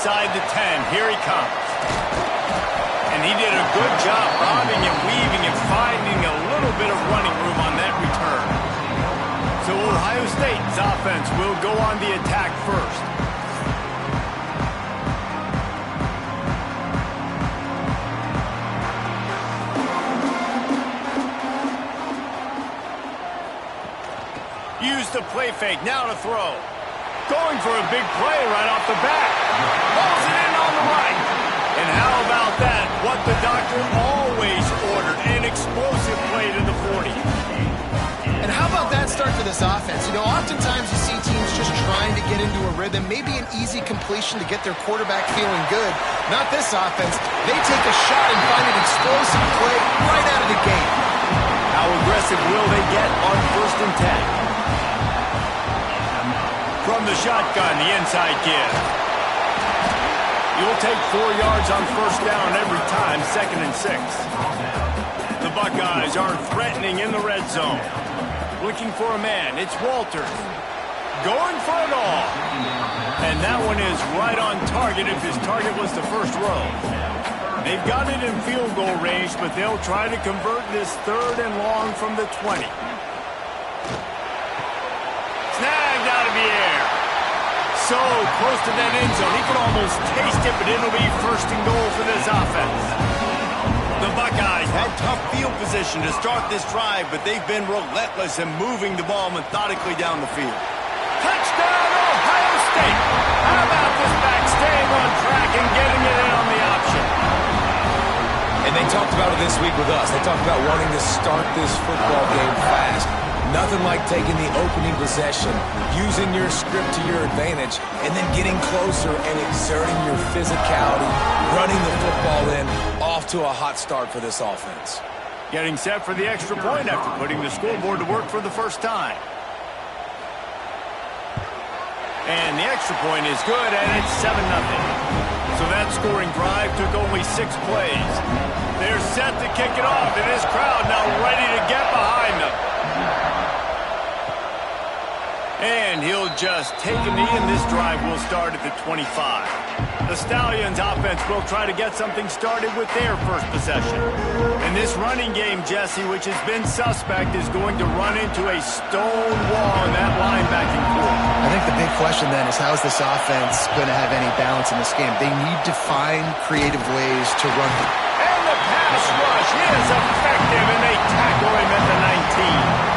inside the 10. Here he comes. And he did a good job bobbing and weaving and finding a little bit of running room on that return. So Ohio State's offense will go on the attack first. Use the play fake, now to throw. Going for a big play right off the bat. Pulls it in on the right. And how about that? What the doctor always ordered, an explosive play to the 40. And how about that start for this offense? You know, oftentimes you see teams just trying to get into a rhythm, maybe an easy completion to get their quarterback feeling good. Not this offense. They take a shot and find an explosive play right out of the gate. How aggressive will they get on 1st and 10? From the shotgun, the inside give. You'll take 4 yards on 1st down every time, 2nd and 6. The Buckeyes are threatening in the red zone. Looking for a man, it's Walters. Going for it all. And that one is right on target if his target was the first row. They've got it in field goal range, but they'll try to convert this 3rd and long from the 20. Snagged out of the air. So close to that end zone. He can almost taste it, but it'll be 1st and goal for this offense. The Buckeyes had tough field position to start this drive, but they've been relentless in moving the ball methodically down the field. Touchdown, Ohio State! How about this back staying on track and getting it in on the option? And they talked about it this week with us. They talked about wanting to start this football game fast. Nothing like taking the opening possession, using your script to your advantage, and then getting closer and exerting your physicality, running the football in, off to a hot start for this offense. Getting set for the extra point after putting the scoreboard to work for the first time. And the extra point is good, and it's 7-0. So that scoring drive took only 6 plays. They're set to kick it off, and this crowd now ready to get behind them. And he'll just take a knee, and this drive will start at the 25. The Stallions offense will try to get something started with their first possession. And this running game, Jesse, which has been suspect, is going to run into a stone wall in that linebacking core. I think the big question then is, how is this offense going to have any balance in this game? They need to find creative ways to run. And the pass rush is effective, and they tackle him at the 19.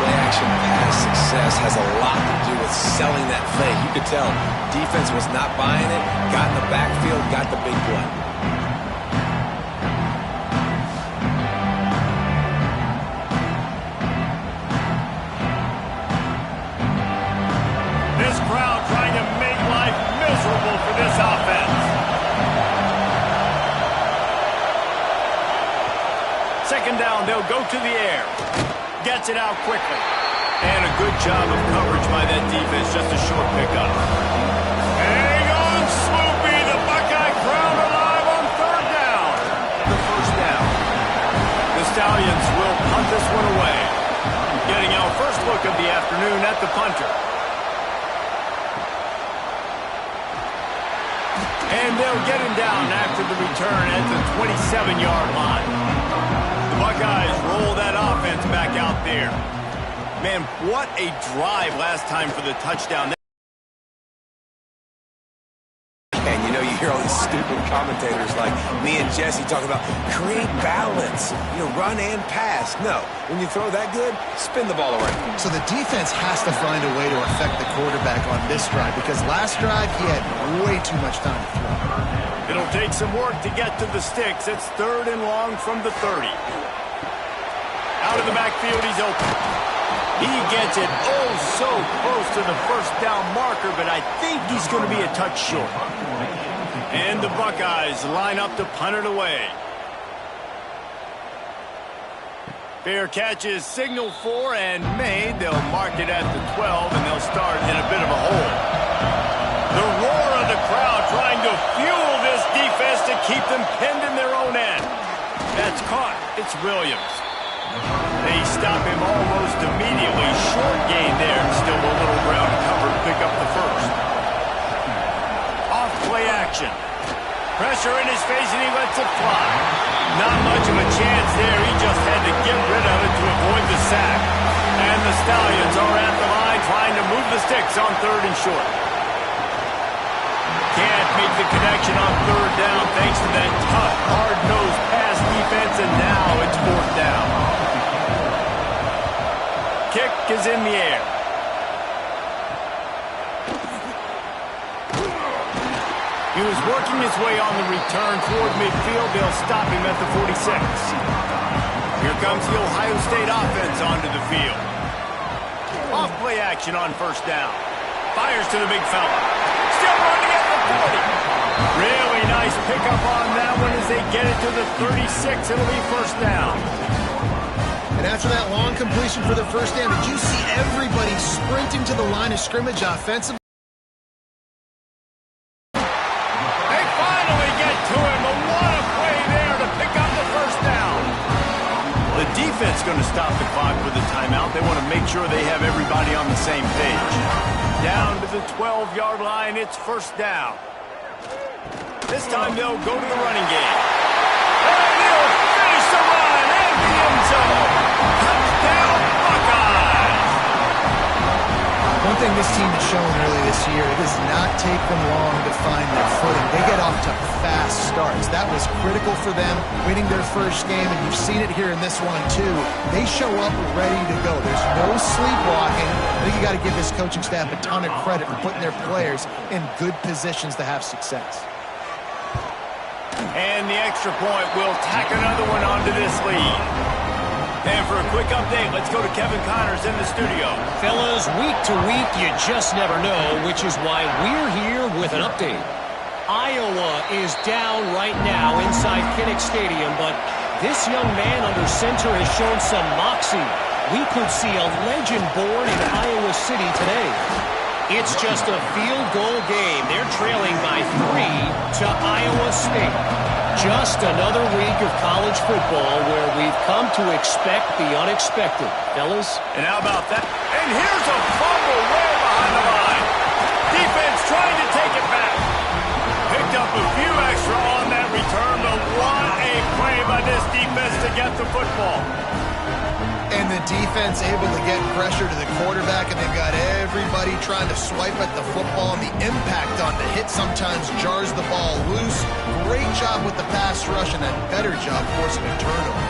Play-action pass success has a lot to do with selling that fake. You could tell defense was not buying it, got in the backfield, got the big play. This crowd trying to make life miserable for this offense. 2nd down, they'll go to the air. Gets it out quickly. And a good job of coverage by that defense. Just a short pickup. Hang on, Swoopy. The Buckeye crowd alive on 3rd down. The 1st down. The Stallions will punt this one away. Getting our first look of the afternoon at the punter. And they'll get him down after the return at the 27-yard line. The Buckeyes roll that offense back out there. Man, what a drive last time for the touchdown. And you know, you hear all these stupid commentators like me and Jesse talking about create balance, you know, run and pass. No, when you throw that good, spin the ball around. So the defense has to find a way to affect the quarterback on this drive, because last drive he had way too much time to throw. It'll take some work to get to the sticks. It's 3rd and long from the 30. Out of the backfield, he's open. He gets it so close to the 1st down marker, but I think he's going to be a touch short. And the Buckeyes line up to punt it away. Fair catch is signaled for and made. They'll mark it at the 12, and they'll start in a bit of a hole. The roar of the crowd trying to fuel this defense to keep them pinned in their own end. That's caught. It's Williams. They stop him almost immediately. Short gain there, and still a little ground cover to pick up the 1st. Off play action. Pressure in his face, and he lets it fly. Not much of a chance there. He just had to get rid of it to avoid the sack. And the Stallions are at the line trying to move the sticks on 3rd and short. Can't make the connection on 3rd down thanks to that tough, hard-nosed pass defense, and now it's 4th down. Kick is in the air. He was working his way on the return toward midfield. They'll stop him at the 46. Here comes the Ohio State offense onto the field. Off play action on 1st down. Fires to the big fella. Still running at the 40. Really nice pickup on that one as they get it to the 36. It'll be 1st down. And after that long completion for the 1st down, did you see everybody sprinting to the line of scrimmage offensively? Defense going to stop the clock with a timeout. They want to make sure they have everybody on the same page. Down to the 12-yard line. It's 1st down. This time they'll go to the running game. And he'll finish the run in the end zone. Touchdown, Buckeyes! One thing this team has shown early this year, it does not take them long to find their footing. They get off to fast starts. That was critical for them, winning their 1st game, and you've seen it here in this one too. They show up ready to go. There's no sleepwalking. I think you got to give this coaching staff a ton of credit for putting their players in good positions to have success. And the extra point will tack another one onto this lead. And for a quick update, let's go to Kevin Connors in the studio. Fellas, week to week, you just never know, which is why we're here with an update. Iowa is down right now inside Kinnick Stadium, but this young man under center has shown some moxie. We could see a legend born in Iowa City today. It's just a field goal game. They're trailing by 3 to Iowa State. Just another week of college football where we've come to expect the unexpected. Fellas? And how about that? And here's a fumble way behind the line. Defense trying to take it back. Picked up a few extra on that return, but what a play by this defense to get the football. And the defense able to get pressure to the quarterback, and they've got everybody trying to swipe at the football, and the impact on the hit sometimes jars the ball loose. Great job with the pass rush, and a better job forcing a turnover.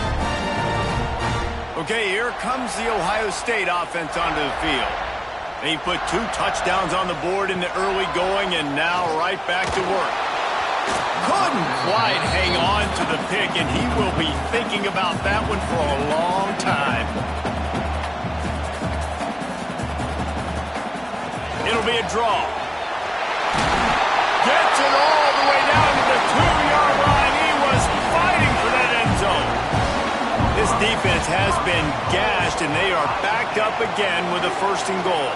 Okay, here comes the Ohio State offense onto the field. They put 2 touchdowns on the board in the early going, and now right back to work. Couldn't quite hang on to the pick, and he will be thinking about that one for a long time. It'll be a draw. Gets it all the way down to the 2-yard line. He was fighting for that end zone. This defense has been gashed, and they are backed up again with a 1st and goal.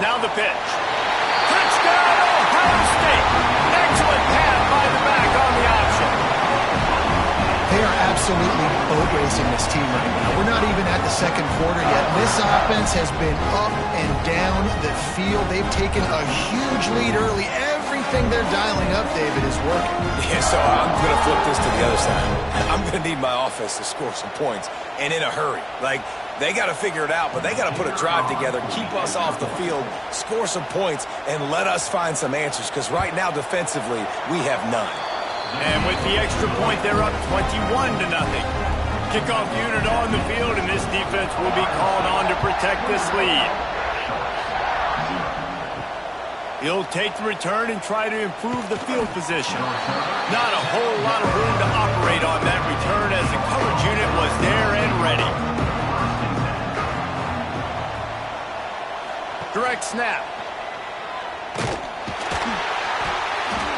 Now the pitch. Touchdown, Ohio State. Excellent pass by the back on the option. They are absolutely boat racing this team right now. We're not even at the 2nd quarter yet. This offense has been up and down the field. They've taken a huge lead early. Everything they're dialing up, David, is working. Yeah, so I'm going to flip this to the other side. I'm going to need my offense to score some points, and in a hurry. Like, they got to figure it out, but they got to put a drive together, keep us off the field, score some points, and let us find some answers, because right now, defensively, we have none. And with the extra point, they're up 21-0. Kickoff unit on the field, and this defense will be called on to protect this lead. He'll take the return and try to improve the field position. Not a whole lot of room to operate on that return as the coverage unit was there and ready. Direct snap.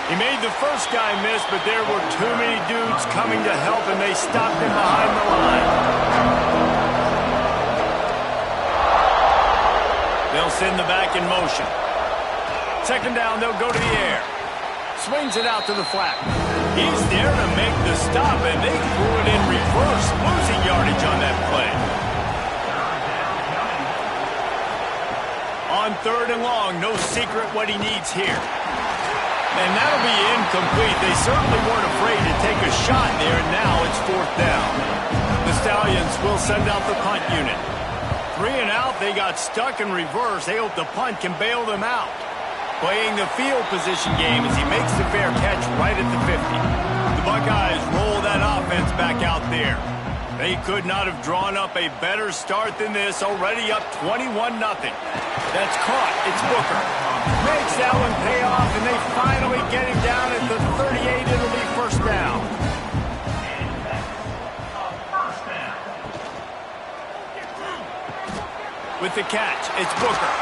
He made the first guy miss, but there were too many dudes coming to help, and they stopped him behind the line. They'll send the back in motion. 2nd down, they'll go to the air. Swings it out to the flat. He's there to make the stop, and they threw it in reverse, losing yardage on that play. On 3rd and long, no secret what he needs here. And that'll be incomplete. They certainly weren't afraid to take a shot there, and now it's 4th down. The Stallions will send out the punt unit. 3 and out, they got stuck in reverse. They hope the punt can bail them out. Playing the field position game as he makes the fair catch right at the 50. The Buckeyes roll that offense back out there. They could not have drawn up a better start than this, already up 21-0. That's caught. It's Booker. Makes that one pay off, and they finally get him down at the 38. It'll be 1st down. With the catch, it's Booker.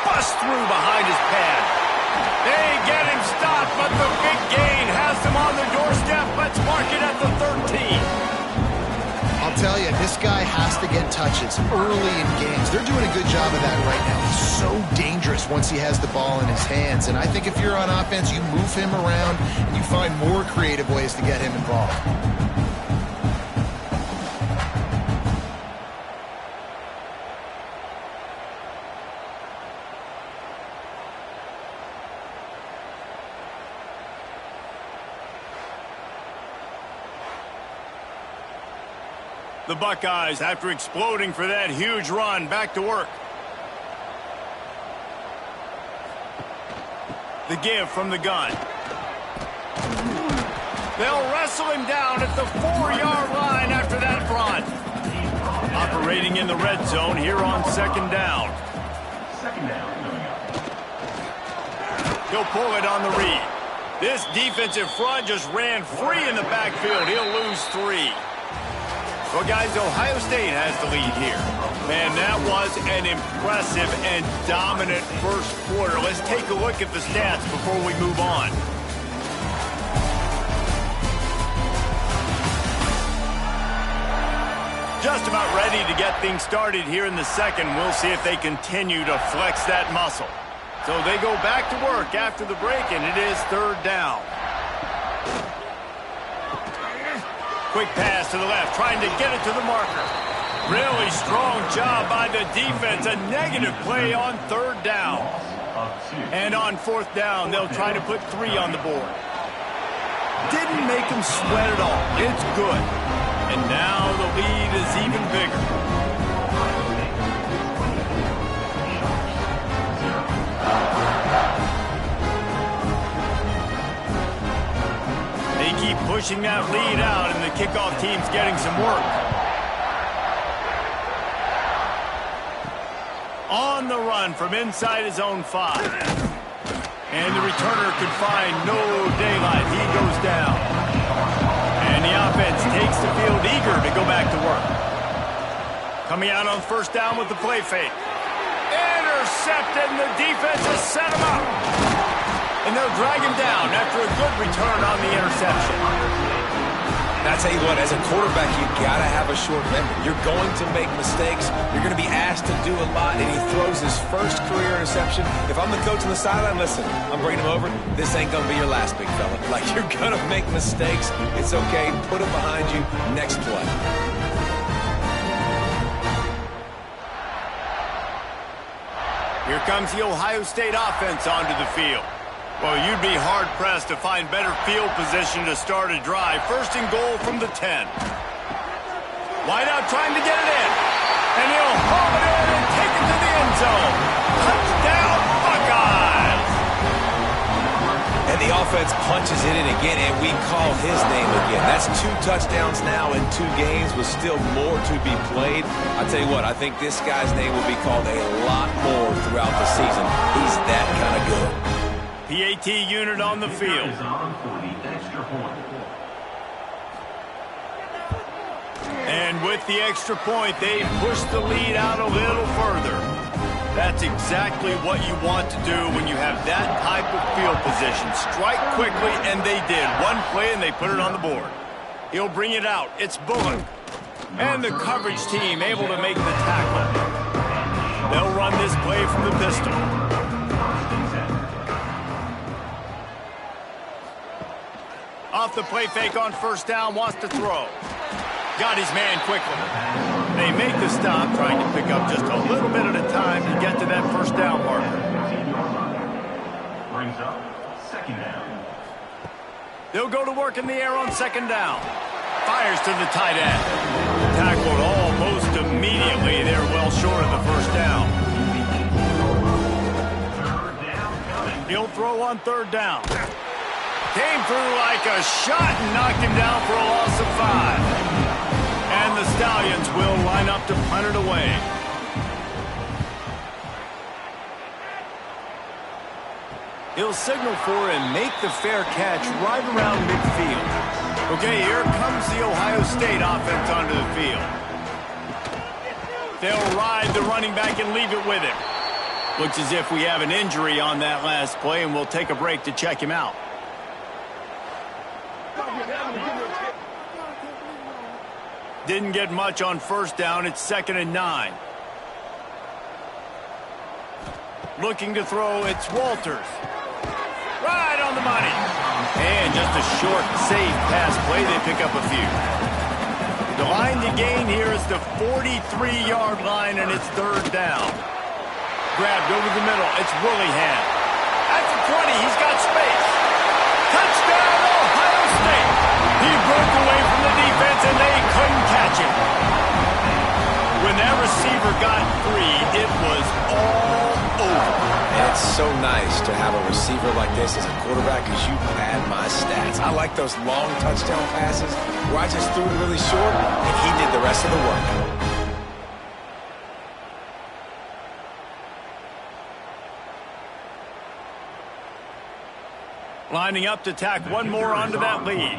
Busts through behind his pad. They get him stopped, but the big gain has them on the doorstep. Let's mark it at the 13. I'll tell you, this guy has to get touches early in games. They're doing a good job of that right now. He's so dangerous once he has the ball in his hands. And I think if you're on offense, you move him around and you find more creative ways to get him involved. The Buckeyes, after exploding for that huge run, back to work. The give from the gun. They'll wrestle him down at the 4-yard line after that run. Operating in the red zone here on 2nd down. He'll pull it on the read. This defensive front just ran free in the backfield. He'll lose 3. Well, guys, Ohio State has the lead here. Man, that was an impressive and dominant first quarter. Let's take a look at the stats before we move on. Just about ready to get things started here in the second. We'll see if they continue to flex that muscle. So they go back to work after the break, and it is 3rd down. Quick pass to the left, trying to get it to the marker. Really strong job by the defense. A negative play on 3rd down. And on 4th down, they'll try to put 3 on the board. Didn't make them sweat at all. It's good. And now the lead is even bigger. They keep pushing that lead out, and the kickoff team's getting some work. On the run from inside his own 5. And the returner could find no daylight. He goes down. And the offense takes the field eager to go back to work. Coming out on 1st down with the play fake. Intercepted, and the defense has set him up. And they'll drag him down after a good return on the interception. Now, I tell you what, as a quarterback, you got to have a short memory. You're going to make mistakes. You're going to be asked to do a lot, and he throws his first career interception. If I'm the coach on the sideline, listen, I'm bringing him over. This ain't going to be your last, big fella. Like, you're going to make mistakes. It's okay. Put it behind you. Next play. Here comes the Ohio State offense onto the field. Well, you'd be hard-pressed to find better field position to start a drive. 1st and goal from the 10. Wideout trying to get it in. And he'll haul it in and take it to the end zone. Touchdown, Buckeyes! And the offense punches it in again, and we call his name again. That's 2 touchdowns now in 2 games with still more to be played. I tell you what, I think this guy's name will be called a lot more throughout the season. He's that kind of good. PAT unit on the field. And with the extra point, they push the lead out a little further. That's exactly what you want to do when you have that type of field position. Strike quickly, and they did. One play, and they put it on the board. He'll bring it out. It's Bullock. And the coverage team able to make the tackle. They'll run this play from the pistol. Off the play fake on 1st down, wants to throw. Got his man quickly. They make the stop, trying to pick up just a little bit at a time to get to that 1st down marker. Brings up 2nd down. They'll go to work in the air on second down. Fires to the tight end. Tackled almost immediately. They're well short of the first down. He'll throw on third down. Came through like a shot and knocked him down for a loss of 5. And the Stallions will line up to punt it away. He'll signal for and make the fair catch right around midfield. Okay, here comes the Ohio State offense onto the field. They'll ride the running back and leave it with him. Looks as if we have an injury on that last play, and we'll take a break to check him out. Didn't get much on first down. It's 2nd and 9. Looking to throw, it's Walters. Right on the money. And just a short, safe pass play. They pick up a few. The line to gain here is the 43-yard line, and it's 3rd down. Grabbed over the middle. It's Willingham. At the 20, he's got space. Touchdown, Ohio State. He broke away from the defense, and they couldn't catch him. When that receiver got free, it was all over. And it's so nice to have a receiver like this as a quarterback because you pad my stats. I like those long touchdown passes where I just threw it really short, and he did the rest of the work. Lining up to tack one more onto that lead.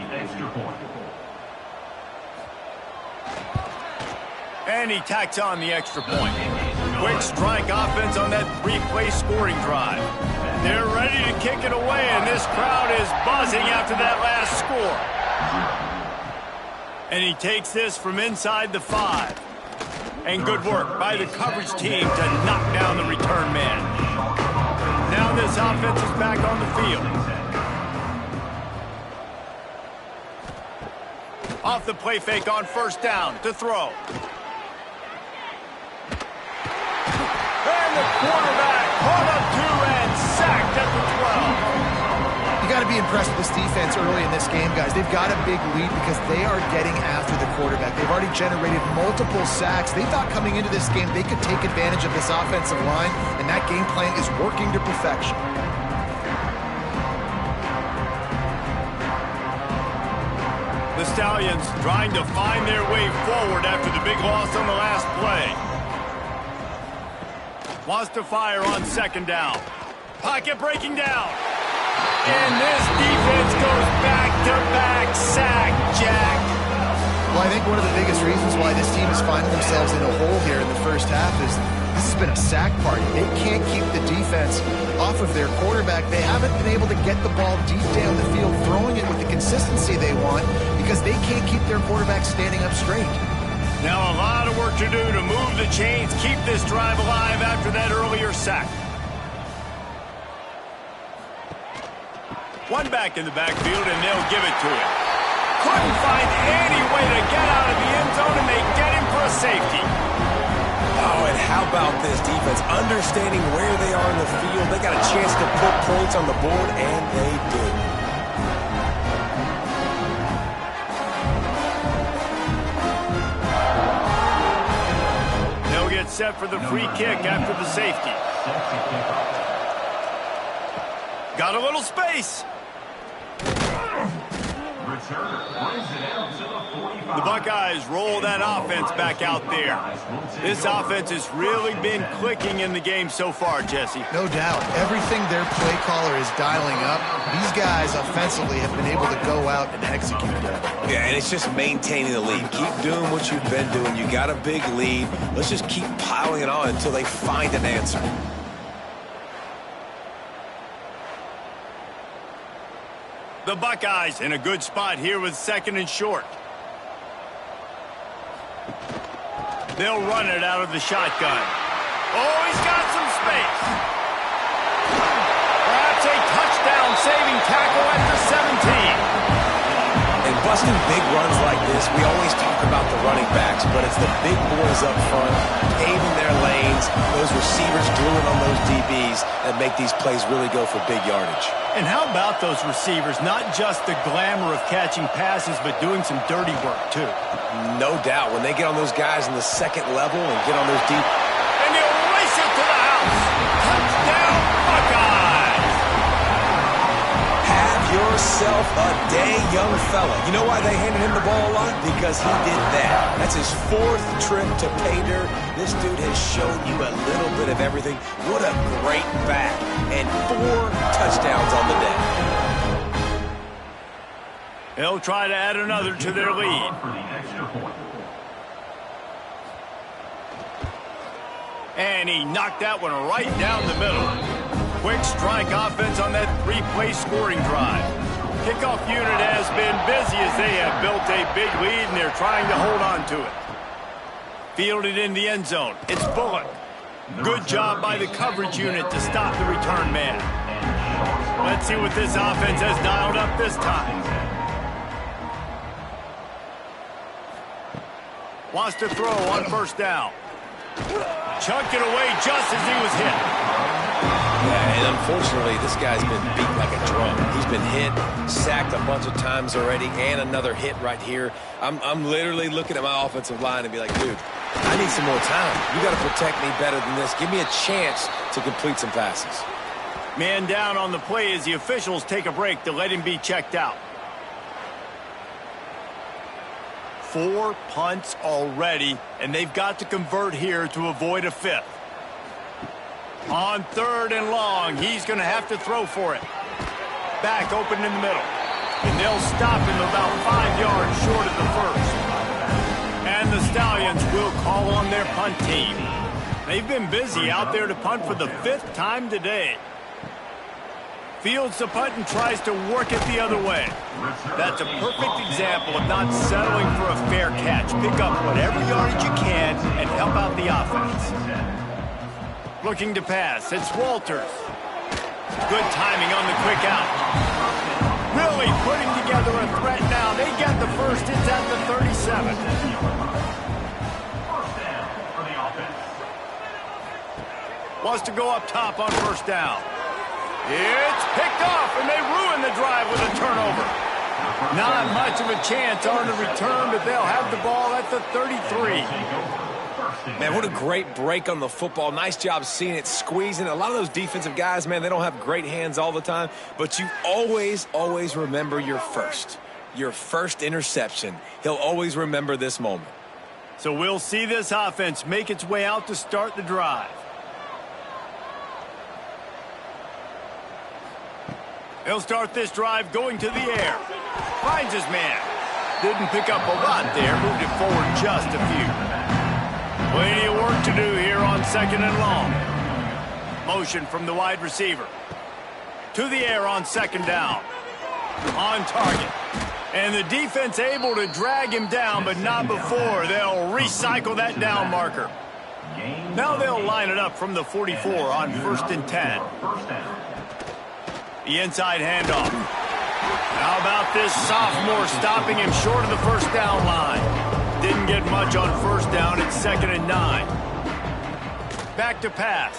And he tacks on the extra point. Quick strike offense on that 3-play scoring drive. They're ready to kick it away, and this crowd is buzzing after that last score. And he takes this from inside the 5. And good work by the coverage team to knock down the return man. Now this offense is back on the field. Off the play fake on first down to throw. And the quarterback caught up 2 and sacked at the 12. You got to be impressed with this defense early in this game, guys. They've got a big lead because they are getting after the quarterback. They've already generated multiple sacks. They thought coming into this game they could take advantage of this offensive line, and that game plan is working to perfection. The Stallions trying to find their way forward after the big loss on the last play. Wants to fire on second down. Pocket breaking down. And this defense goes back-to-back sack, Jack. Well, I think one of the biggest reasons why this team is finding themselves in a hole here in the first half is this has been a sack party. They can't keep the defense off of their quarterback. They haven't been able to get the ball deep down the field, throwing it with the consistency they want because they can't keep their quarterback standing up straight. Now a lot of work to do to move the chains, keep this drive alive after that earlier sack. One back in the backfield, and they'll give it to him. Couldn't find any way to get out of the end zone, and they get him for a safety. Oh, and how about this defense? Understanding where they are in the field, they got a chance to put points on the board, and they did. They'll get set for the free kick after the safety. Got a little space. The Buckeyes roll that offense back out there. This offense has really been clicking in the game so far, Jesse. No doubt. Everything their play caller is dialing up, these guys offensively have been able to go out and execute that. Yeah, and it's just maintaining the lead. Keep doing what you've been doing. You got a big lead. Let's just keep piling it on until they find an answer. The Buckeyes in a good spot here with second and short. They'll run it out of the shotgun. Oh, he's got some space. Perhaps a touchdown-saving tackle at the 17. And Watching big runs like this, we always talk about the running backs, but it's the big boys up front, paving their lanes, those receivers gluing on those DBs that make these plays really go for big yardage. And how about those receivers? Not just the glamour of catching passes, but doing some dirty work, too. No doubt. When they get on those guys in the second level and get on those deep... And he'll race it to the house. Touchdown, Buckeyes! Have yourself a day, young fella. You know why they handed him the ball a lot? Because he did that. That's his 4th trip to pay dirt. This dude has shown you a little bit of everything. What a great back. And 4 touchdowns on the day. They'll try to add another to their lead. And he knocked that one right down the middle. Quick strike offense on that 3-play scoring drive. Kickoff unit has been busy as they have built a big lead, and they're trying to hold on to it. Fielded in the end zone. It's Bullock. Good job by the coverage unit to stop the return man. Let's see what this offense has dialed up this time. Wants to throw on first down. Chucked it away just as he was hit. Yeah, and unfortunately, this guy's been beat like a drum. He's been hit, sacked a bunch of times already, and another hit right here. I'm literally looking at my offensive line and be like, dude, I need some more time. You got to protect me better than this. Give me a chance to complete some passes. Man down on the play as the officials take a break to let him be checked out. 4 punts already, and they've got to convert here to avoid a 5th. On 3rd and long, he's going to have to throw for it. Back open in the middle. And they'll stop him about 5 yards short of the 1st. And the Stallions will call on their punt team. They've been busy out there to punt for the 5th time today. Fields the punt and tries to work it the other way. That's a perfect example of not settling for a fair catch. Pick up whatever yardage you can and help out the offense. Looking to pass. It's Walters. Good timing on the quick out. Really putting together a threat now. They get the first. It's at the 37. Wants to go up top on first down. It's picked off, and they ruin the drive with a turnover. Not much of a chance on the return, but they'll have the ball at the 33. Man, what a great break on the football. Nice job seeing it, squeezing. A lot of those defensive guys, man, they don't have great hands all the time, but you always remember your first interception. He'll always remember this moment. So we'll see this offense make its way out to start the drive. He'll start this drive going to the air. Finds his man. Didn't pick up a lot there. Moved it forward just a few. Plenty of work to do here on 2nd and long. Motion from the wide receiver. To the air on 2nd down. On target. And the defense able to drag him down, but not before. They'll recycle that down marker. Now they'll line it up from the 44 on 1st and 10. The inside handoff. How about this sophomore stopping him short of the first down line? Didn't get much on first down. It's 2nd and 9. Back to pass.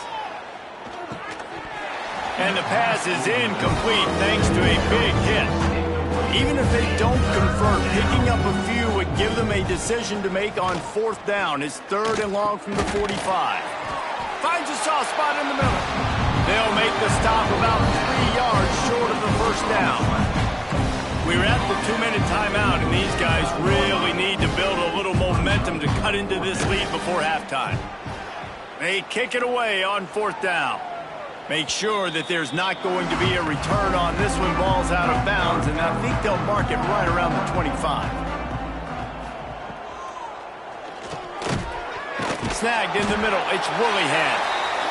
And the pass is incomplete thanks to a big hit. Even if they don't convert, picking up a few would give them a decision to make on 4th down. It's 3rd and long from the 45. Finds a soft spot in the middle. They'll make the stop about 3 yards short of the first down. We're at the 2-minute timeout, and these guys really need to build a little momentum to cut into this lead before halftime. They kick it away on 4th down. Make sure that there's not going to be a return on this when ball's out of bounds, and I think they'll mark it right around the 25. Snagged in the middle. It's Willingham.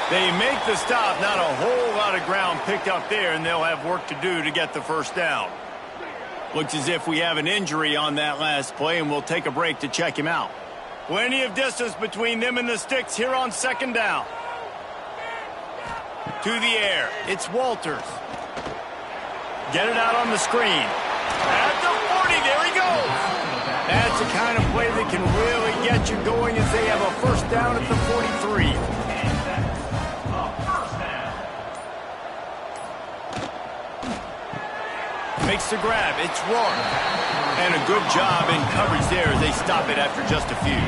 They make the stop. Not a whole lot of ground picked up there, and they'll have work to do to get the first down. Looks as if we have an injury on that last play, and we'll take a break to check him out. Plenty of distance between them and the sticks here on 2nd down. To the air. It's Walters. Get it out on the screen. At the 40. There he goes. That's the kind of play that can really get you going as they have a first down at the 43. Makes the grab. It's Rourke. And a good job in coverage there as they stop it after just a few.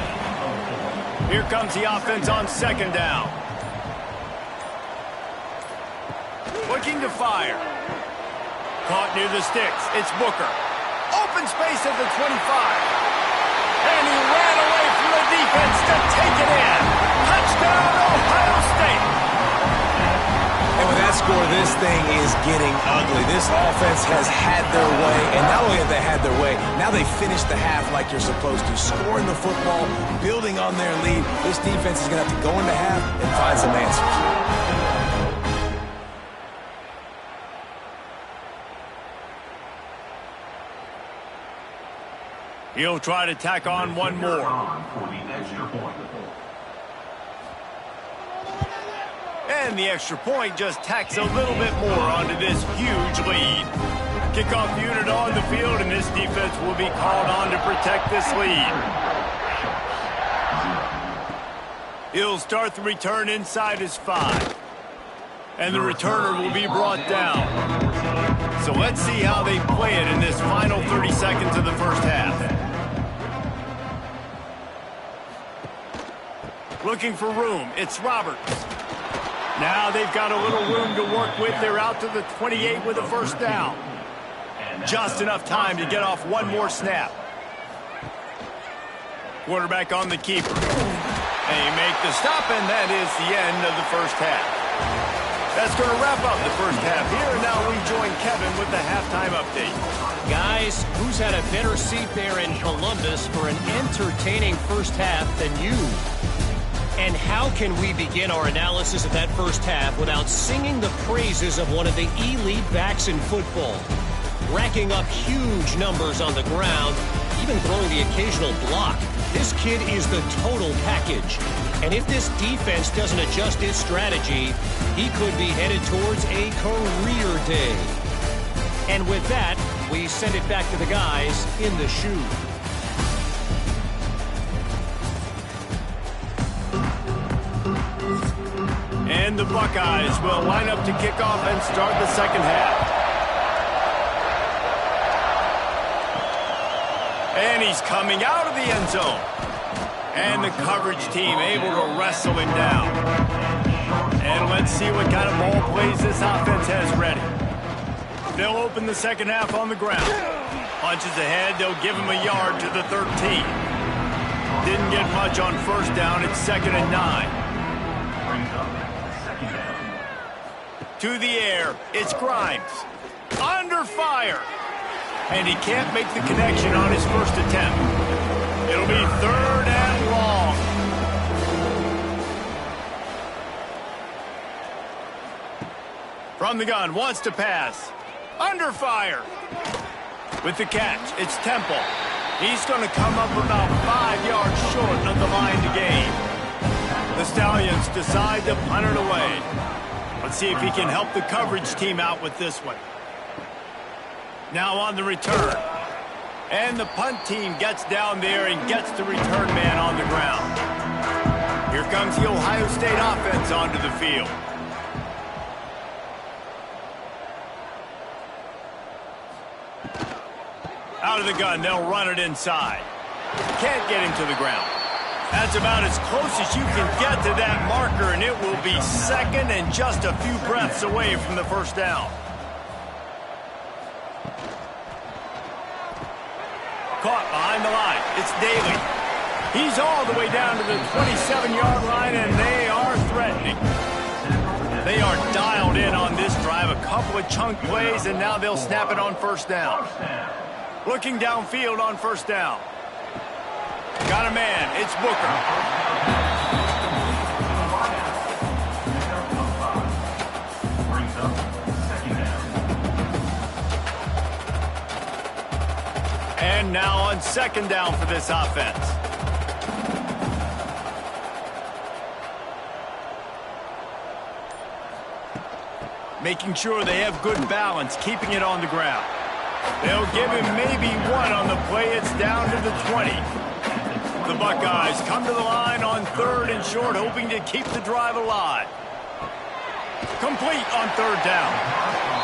Here comes the offense on second down. Looking to fire. Caught near the sticks. It's Booker. Open space at the 25. And he ran away from the defense to take it in. Touchdown, Ohio State. And with that score, this thing is getting ugly. This offense has had their way, and not only have they had their way, now they finished the half like you're supposed to. Scoring the football, building on their lead. This defense is going to have to go into half and find some answers. He'll try to tack on one more. And the extra point just tacks a little bit more onto this huge lead. Kickoff unit on the field, and this defense will be called on to protect this lead. He'll start the return inside his 5. And the returner will be brought down. So let's see how they play it in this final 30 seconds of the first half. Looking for room. It's Roberts. Now they've got a little room to work with. They're out to the 28 with a first down. Just enough time to get off one more snap. Quarterback on the keeper. They make the stop, and that is the end of the first half. That's going to wrap up the first half here. And now we join Kevin with the halftime update. Guys, who's had a better seat there in Columbus for an entertaining first half than you? And how can we begin our analysis of that first half without singing the praises of one of the elite backs in football? Racking up huge numbers on the ground, even throwing the occasional block. This kid is the total package. And if this defense doesn't adjust its strategy, he could be headed towards a career day. And with that, we send it back to the guys in the shoe. And the Buckeyes will line up to kick off and start the second half. And he's coming out of the end zone. And the coverage team able to wrestle him down. And let's see what kind of ball plays this offense has ready. They'll open the second half on the ground. Punches ahead, they'll give him a yard to the 13. Didn't get much on first down, it's 2nd and 9. To the air, it's Grimes. Under fire. And he can't make the connection on his first attempt. It'll be 3rd and long. From the gun, wants to pass. Under fire. With the catch, it's Temple. He's going to come up about 5 yards short of the line to gain. The Stallions decide to punt it away. Let's see if he can help the coverage team out with this one. Now on the return. And the punt team gets down there and gets the return man on the ground. Here comes the Ohio State offense onto the field. Out of the gun, they'll run it inside. Can't get him to the ground. That's about as close as you can get to that marker, and it will be 2nd and just a few breaths away from the first down. Caught behind the line. It's Daly. He's all the way down to the 27-yard line, and they are threatening. They are dialed in on this drive. A couple of chunk plays, and now they'll snap it on first down. Looking downfield on first down. Got a man. It's Booker. And now on 2nd down for this offense. Making sure they have good balance, keeping it on the ground. They'll give him maybe one on the play. It's down to the 20. The Buckeyes come to the line on 3rd and short, hoping to keep the drive alive. Complete on 3rd down.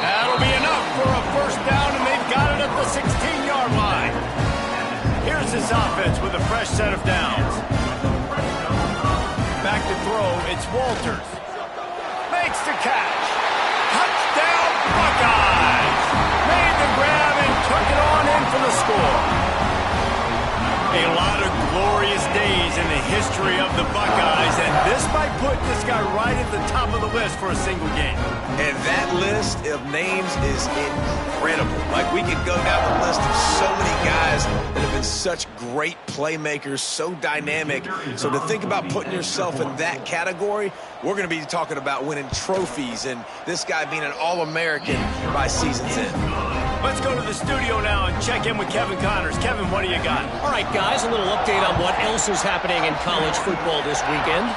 That'll be enough for a 1st down, and they've got it at the 16-yard line. Here's this offense with a fresh set of downs. Back to throw, it's Walters. Makes the catch. Touchdown, Buckeyes! Made the grab and took it on in for the score. A lot of glorious days in the history of the Buckeyes, and this might put this guy right at the top of the list for a single game. And that list of names is incredible. Like, we could go down the list of so many guys that have been such great playmakers, so dynamic. So to think about putting yourself in that category, we're going to be talking about winning trophies and this guy being an All-American by season's end. Let's go to the studio now and check in with Kevin Connors. Kevin, what do you got? All right, guys, a little update on what else is happening in college football this weekend.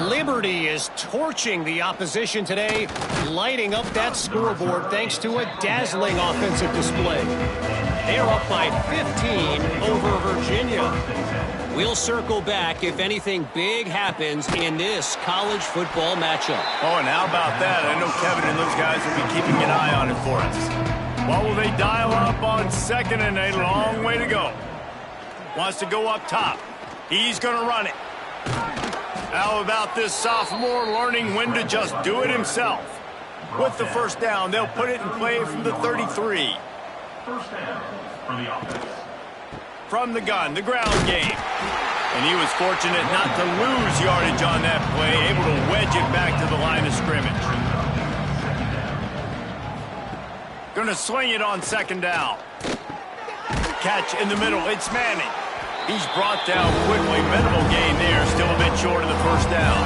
Liberty is torching the opposition today, lighting up that scoreboard thanks to a dazzling offensive display. They're up by 15 over Virginia. We'll circle back if anything big happens in this college football matchup. Oh, and how about that? I know Kevin and those guys will be keeping an eye on it for us. What will they dial up on 2nd and a long way to go? Wants to go up top. He's going to run it. How about this sophomore learning when to just do it himself? With the 1st down, they'll put it in play from the 33. 1st down for the offense. From the gun, the ground game. And he was fortunate not to lose yardage on that play, able to wedge it back to the line of scrimmage. Going to swing it on 2nd down. Catch in the middle, it's Manning. He's brought down quickly. Minimal gain there, still a bit short of the 1st down.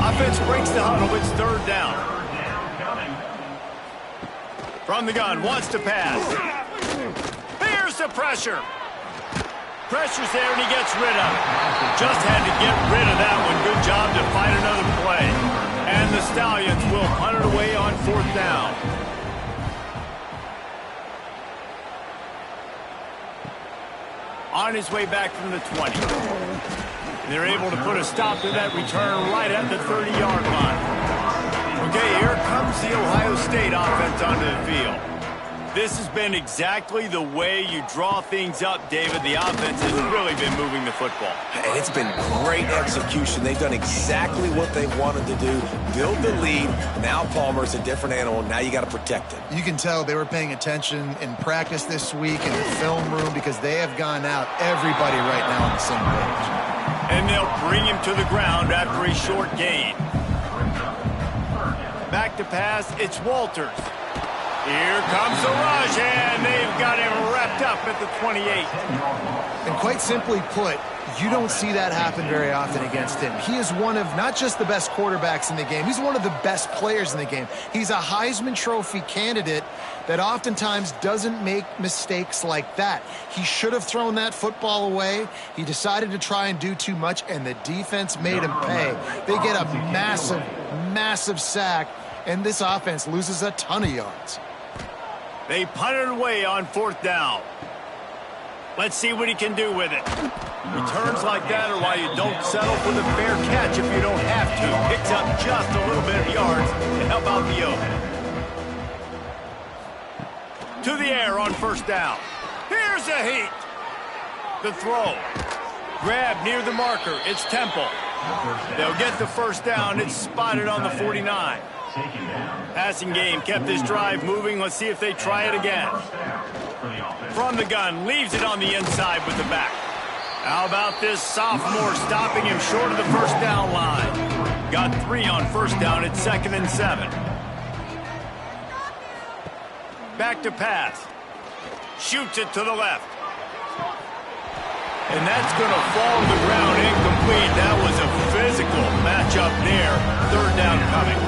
Offense breaks the huddle, it's 3rd down. From the gun, wants to pass. Here's the pressure. Pressure's there and he gets rid of it. Just had to get rid of that one. Good job to fight another play. And the Stallions will punt it away on 4th down. On his way back from the 20. They're able to put a stop to that return right at the 30-yard line. Okay, here comes the Ohio State offense onto the field. This has been exactly the way you draw things up, David. The offense has really been moving the football. And it's been great execution. They've done exactly what they wanted to do, build the lead. Now Palmer's a different animal. Now you got to protect him. You can tell they were paying attention in practice this week in the film room because they have gone out everybody right now on the same page. And they'll bring him to the ground after a short gain. Back to pass, it's Walters. Here comes the rush, and they've got him wrapped up at the 28. And quite simply put, you don't see that happen very often against him. He is one of not just the best quarterbacks in the game, he's one of the best players in the game. He's a Heisman Trophy candidate that oftentimes doesn't make mistakes like that. He should have thrown that football away. He decided to try and do too much, and the defense made him pay. They get a massive, massive sack, and this offense loses a ton of yards. They punt it away on 4th down. Let's see what he can do with it. Returns like that are why you don't settle for the fair catch if you don't have to. Picks up just a little bit of yards to help out the Oak. To the air on 1st down. Here's a heat. The throw. Grab near the marker. It's Temple. They'll get the 1st down. It's spotted on the 49. Passing game kept this drive moving. Let's see if they try it again. From the gun, leaves it on the inside with the back. How about this sophomore stopping him short of the 1st down line? Got 3 on 1st down at 2nd and 7. Back to pass. Shoots it to the left. And that's going to fall to the ground incomplete. That was a physical matchup there. 3rd down coming.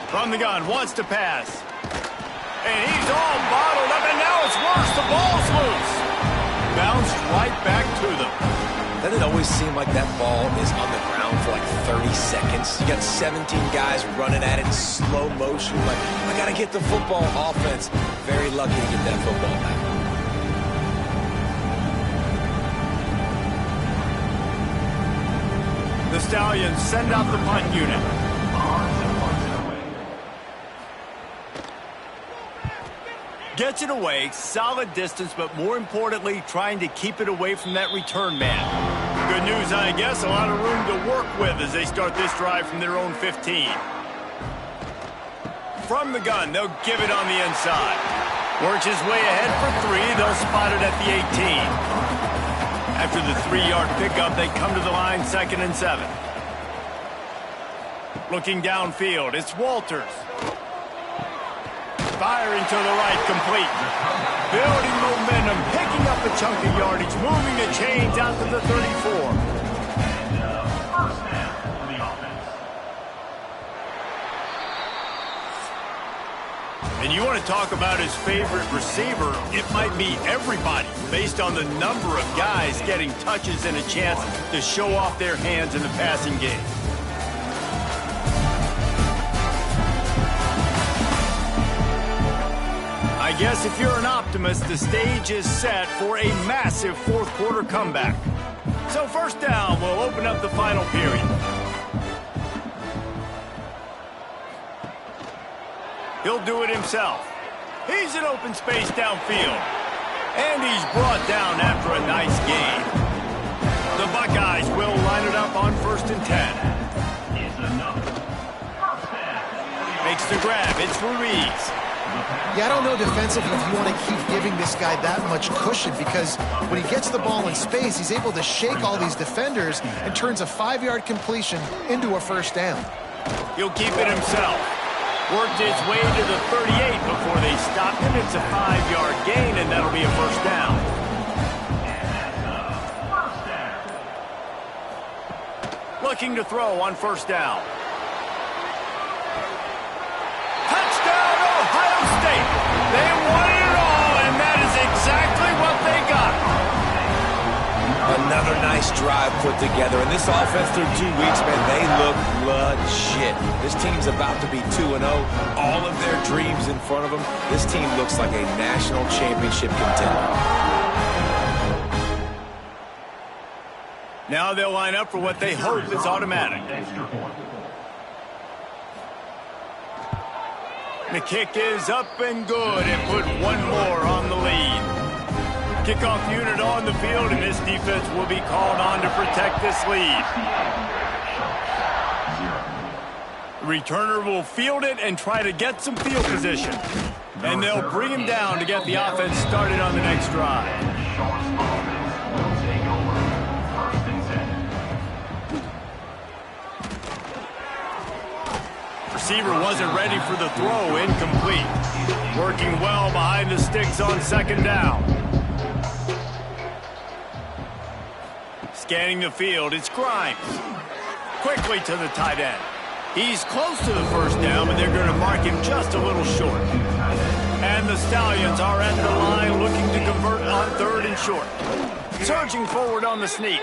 From the gun, wants to pass. And he's all bottled up, and now it's worse. The ball's loose. Bounced right back to them. Doesn't it always seem like that ball is on the ground for like 30 seconds? You got 17 guys running at it in slow motion. Like, I got to get the football. Offense, very lucky to get that football back. The Stallions send out the punt unit. Gets it away, solid distance, but more importantly, trying to keep it away from that return man. Good news, I guess, a lot of room to work with as they start this drive from their own 15. From the gun, they'll give it on the inside. Works his way ahead for 3, they'll spot it at the 18. After the 3-yard pickup, they come to the line, 2nd and 7. Looking downfield, it's Walters. Firing to the right, complete. Building momentum, picking up a chunk of yardage, moving the chains out to the 34. First down for the offense. And you want to talk about his favorite receiver, it might be everybody, based on the number of guys getting touches and a chance to show off their hands in the passing game. I guess if you're an optimist, the stage is set for a massive fourth-quarter comeback. So first down, we'll open up the final period. He'll do it himself. He's in open space downfield. And he's brought down after a nice gain. The Buckeyes will line it up on 1st and 10. It's another first down. Makes the grab. It's Ruiz. Yeah, I don't know defensively if you want to keep giving this guy that much cushion, because when he gets the ball in space, he's able to shake all these defenders and turns a 5-yard completion into a first down. He'll keep it himself. Worked his way to the 38 before they stopped him. It's a 5-yard gain, and that'll be a first down. Looking to throw on first down. Touchdown, Ohio State. They wanted it all, and that is exactly what they got. Another nice drive put together. And this offense through 2 weeks, man, they look legit. This team's about to be 2-0. All of their dreams in front of them. This team looks like a national championship contender. Now they'll line up for what they hope is automatic. The kick is up and good, and put one more on the lead. Kickoff unit on the field, and this defense will be called on to protect this lead. The returner will field it and try to get some field position. And they'll bring him down to get the offense started on the next drive. Receiver wasn't ready for the throw, incomplete. Working well behind the sticks on 2nd down. Scanning the field, it's Grimes. Quickly to the tight end. He's close to the first down, but they're going to mark him just a little short. And the Stallions are at the line looking to convert on 3rd and short. Surging forward on the sneak.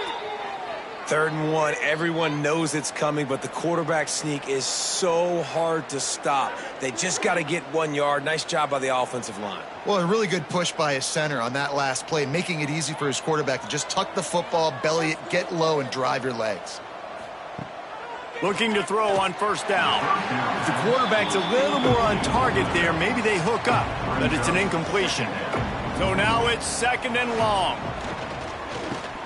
3rd and 1, everyone knows it's coming, but the quarterback sneak is so hard to stop. They just got to get 1 yard. Nice job by the offensive line. Well, a really good push by his center on that last play, making it easy for his quarterback to just tuck the football, belly it, get low, and drive your legs. Looking to throw on first down. If the quarterback's a little more on target there, maybe they hook up, but it's an incompletion. So now it's 2nd and long.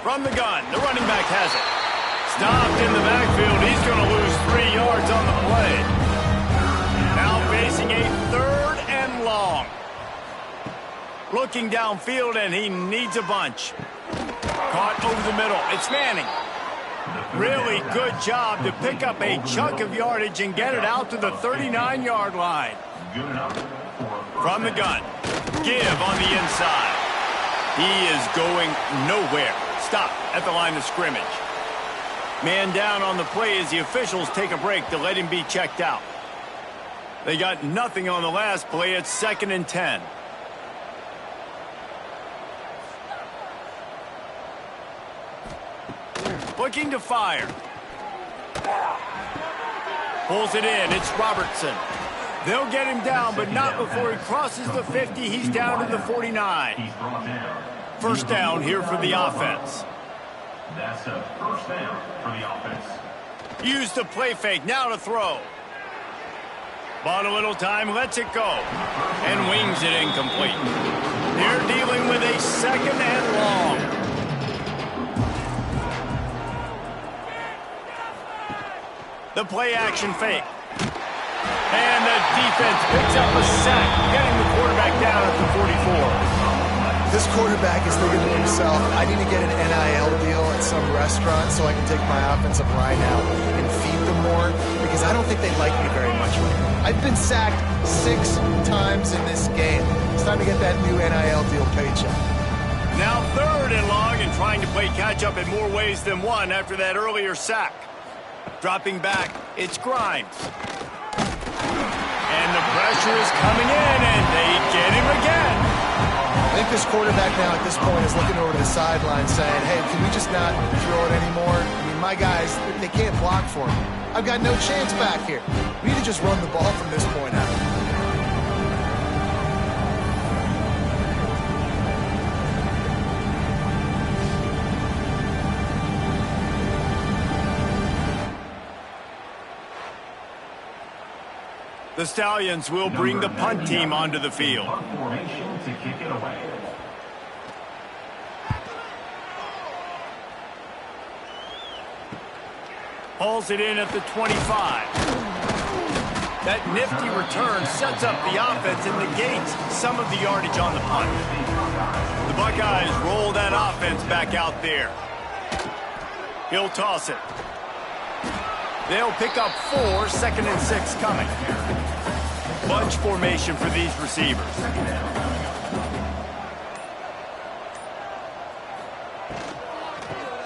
From the gun, the running back has it. Stopped in the backfield. He's going to lose 3 yards on the play. Now facing a 3rd and long. Looking downfield, and he needs a bunch. Caught over the middle. It's Manning. Really good job to pick up a chunk of yardage and get it out to the 39-yard line. From the gun, give on the inside. He is going nowhere. Stop at the line of scrimmage. Man down on the play as the officials take a break to let him be checked out. They got nothing on the last play. It's 2nd and 10. Looking to fire. Pulls it in. It's Robertson. They'll get him down, but not before he crosses the 50. He's down to the 49. He's brought down. First down here for the offense. That's a first down for the offense. Use the play fake. Now to throw. Bought a little time. Lets it go. And wings it incomplete. They're dealing with a second and long. The play action fake. And the defense picks up a sack, getting the quarterback down at the 44. This quarterback is thinking to himself, I need to get an NIL deal at some restaurant so I can take my offensive line out and feed them more, because I don't think they like me very much right now. I've been sacked 6 times in this game. It's time to get that new NIL deal paycheck. Now third and long, and trying to play catch-up in more ways than one after that earlier sack. Dropping back, it's Grimes. And the pressure is coming in, and they get him again. I think this quarterback now at this point is looking over to the sideline saying, hey, can we just not throw it anymore? I mean, my guys, they can't block for me. I've got no chance back here. We need to just run the ball from this point out. The Stallions will bring the punt team onto the field. Punt formation to kick it away. Hauls it in at the 25. That nifty return sets up the offense and negates some of the yardage on the punt. The Buckeyes roll that offense back out there. He'll toss it. They'll pick up 4, second and 6 coming. Bunch formation for these receivers.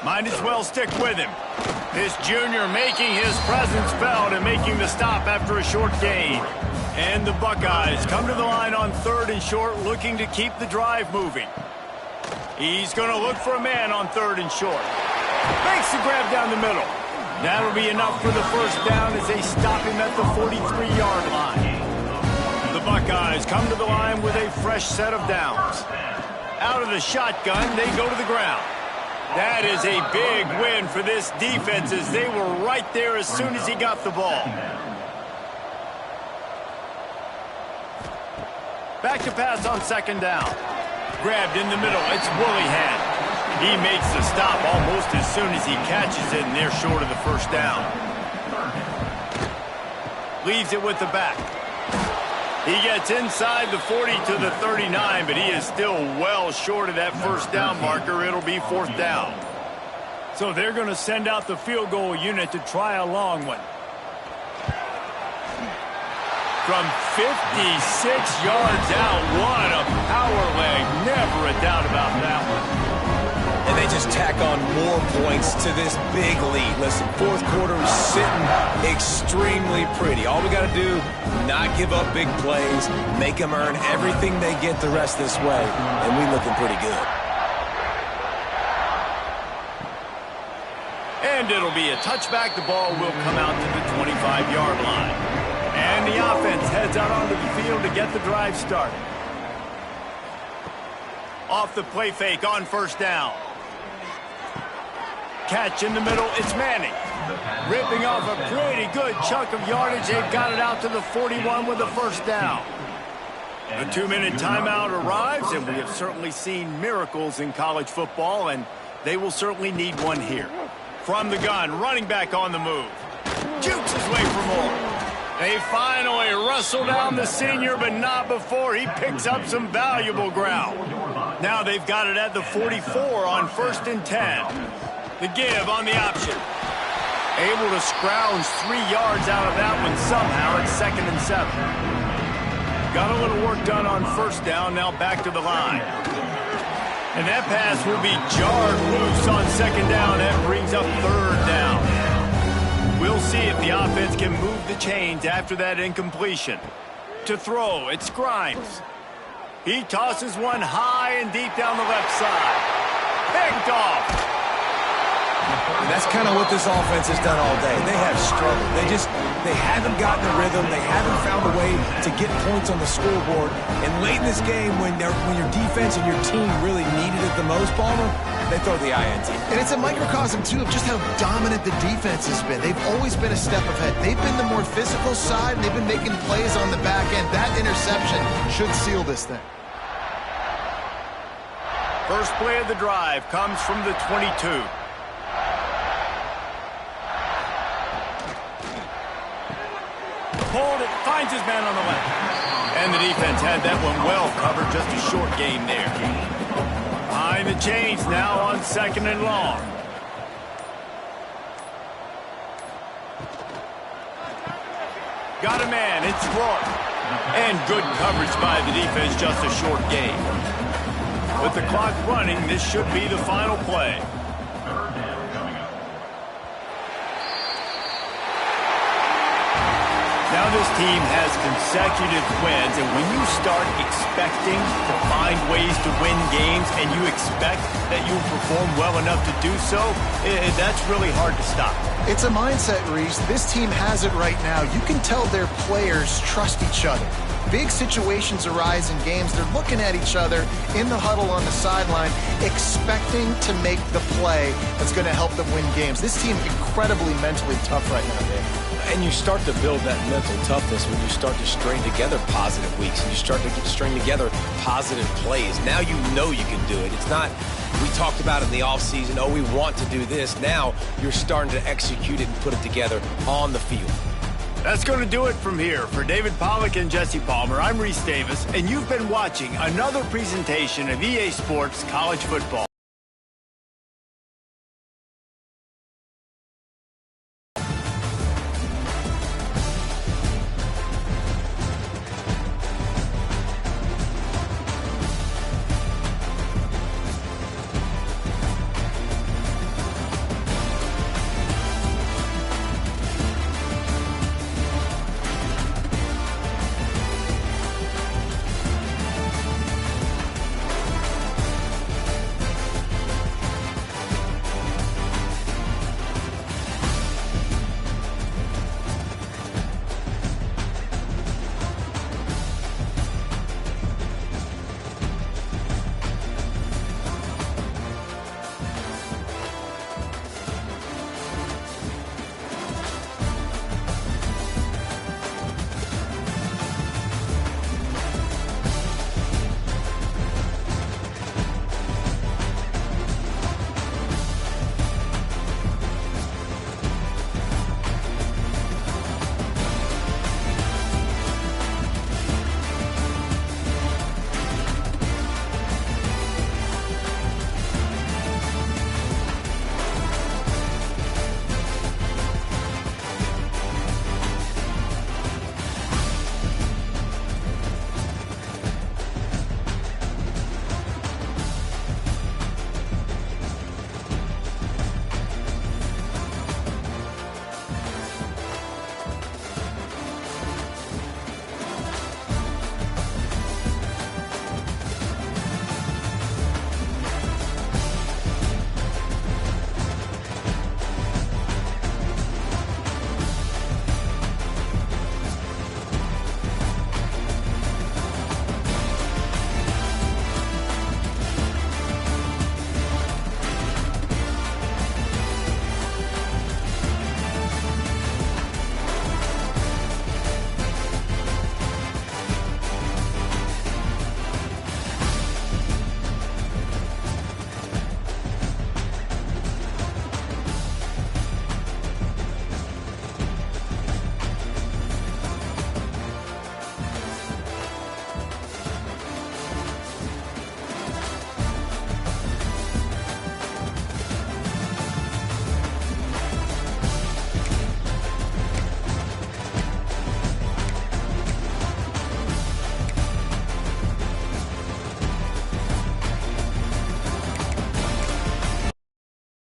Might as well stick with him. This junior making his presence felt and making the stop after a short gain. And the Buckeyes come to the line on third and short, looking to keep the drive moving. He's going to look for a man on third and short. Makes the grab down the middle. That'll be enough for the first down as they stop him at the 43-yard line. The Buckeyes come to the line with a fresh set of downs. Out of the shotgun, they go to the ground. That is a big win for this defense as they were right there as soon as he got the ball. Back to pass on second down. Grabbed in the middle, it's Woollyhan. He makes the stop almost as soon as he catches it, and they're short of the first down. Leaves it with the back. He gets inside the 40 to the 39, but he is still well short of that first down marker. It'll be fourth down. So they're going to send out the field goal unit to try a long one. From 56 yards out, what a power leg. Never a doubt about that one. And they just tack on more points to this big lead. Listen, fourth quarter is sitting extremely pretty. All we got to do, not give up big plays, make them earn everything they get the rest this way, and we looking pretty good. And it'll be a touchback. The ball will come out to the 25-yard line. And the offense heads out onto the field to get the drive started. Off the play fake on first down. Catch in the middle, it's Manning. Ripping off a pretty good chunk of yardage. They've got it out to the 41 with the first down. The 2-minute timeout arrives, and we have certainly seen miracles in college football, and they will certainly need one here. From the gun, running back on the move. Jukes his way for more. They finally wrestle down the senior, but not before he picks up some valuable ground. Now they've got it at the 44 on first and 10. The give on the option. Able to scrounge 3 yards out of that one somehow at second and 7. Got a little work done on first down, now back to the line. And that pass will be jarred loose on second down. That brings up third down. We'll see if the offense can move the chains after that incompletion. To throw, it's Grimes. He tosses one high and deep down the left side. Picked off. That's kind of what this offense has done all day. They have struggled. They haven't gotten a rhythm. They haven't found a way to get points on the scoreboard. And late in this game, when your defense and your team really needed it the most, Palmer, they throw the INT. And it's a microcosm, too, of just how dominant the defense has been. They've always been a step ahead. They've been the more physical side, and they've been making plays on the back end. That interception should seal this thing. First play of the drive comes from the 22. Pulled it, finds his man on the left. And the defense had that one well covered, just a short game there. Behind the chains now on 2nd and long. Got a man, it's Rourke. And good coverage by the defense, just a short game. With the clock running, this should be the final play. Now this team has consecutive wins, and when you start expecting to find ways to win games and you expect that you'll perform well enough to do so, that's really hard to stop. It's a mindset, Reese. This team has it right now. You can tell their players trust each other. Big situations arise in games. They're looking at each other in the huddle on the sideline, expecting to make the play that's going to help them win games. This team incredibly mentally tough right now, Dave. And you start to build that mental toughness when you start to string together positive weeks and you start to string together positive plays. Now you know you can do it. It's not, we talked about it in the offseason, oh, we want to do this. Now you're starting to execute it and put it together on the field. That's going to do it from here. For David Pollack and Jesse Palmer, I'm Reese Davis, and you've been watching another presentation of EA Sports College Football.